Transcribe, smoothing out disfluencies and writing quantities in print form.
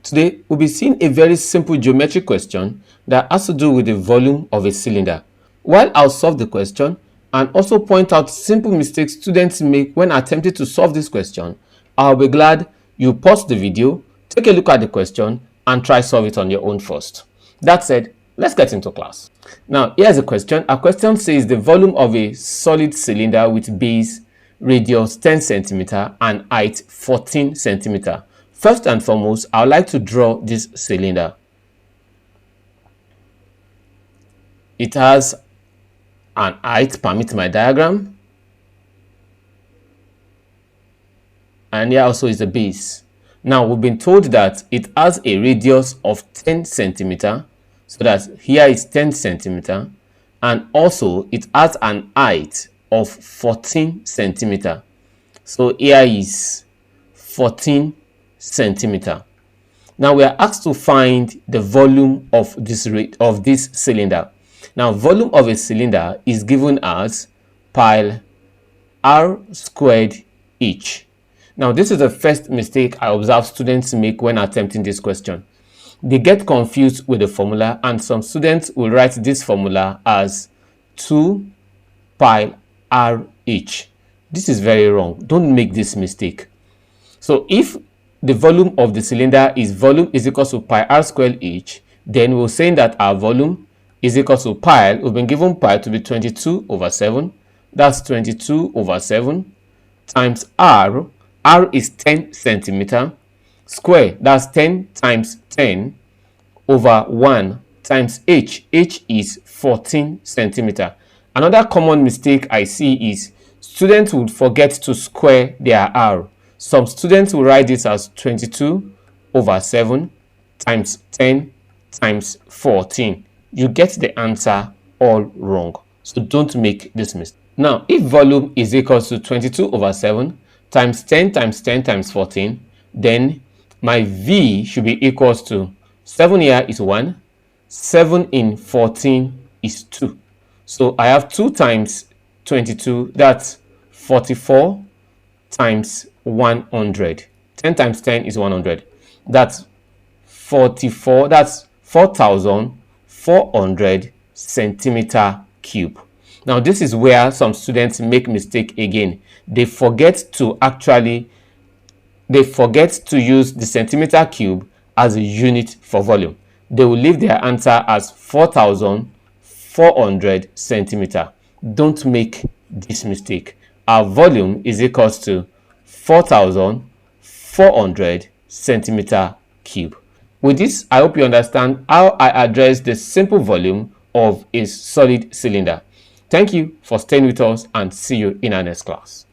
Today, we'll be seeing a very simple geometric question that has to do with the volume of a cylinder. While I'll solve the question and also point out simple mistakes students make when attempting to solve this question, I'll be glad you pause the video, take a look at the question, and try solve it on your own first. That said, let's get into class. Now, here's a question. Our question says the volume of a solid cylinder with base, radius 10 cm and height 14 cm. First and foremost, I would like to draw this cylinder. It has an height, permit my diagram, and here also is the base. Now, we've been told that it has a radius of 10 cm, so that here is 10 cm, and also it has an height of 14 cm. So here is 14 centimeter. Now we are asked to find the volume of this cylinder. Now volume of a cylinder is given as pi r squared h. Now this is the first mistake I observe students make when attempting this question. They get confused with the formula, and some students will write this formula as 2 pi r h. This is very wrong. Don't make this mistake. So if the volume of the cylinder is volume is equal to pi r squared h, then we're saying that our volume is equal to pi. We've been given pi to be 22 over 7. That's 22 over 7 times r. R is 10 centimeter. Square, that's 10 times 10 over 1 times h. H is 14 centimeter. Another common mistake I see is students would forget to square their r. Some students will write this as 22 over 7 times 10 times 14. You get the answer all wrong. So don't make this mistake. Now, if volume is equal to 22 over 7 times 10 times 10 times 14, then my V should be equals to 7 here is 1, 7 in 14 is 2. So I have 2 times 22, that's 44 times 100. 10 times 10 is 100. That's 44, that's 4,400 centimeter cube. Now this is where some students make mistake again. They forget to use the centimeter cube as a unit for volume. They will leave their answer as 4,400 centimeter. Don't make this mistake. Our volume is equals to 4,400 centimeter cube. With this, I hope you understand how I address the simple volume of a solid cylinder. Thank you for staying with us, and see you in our next class.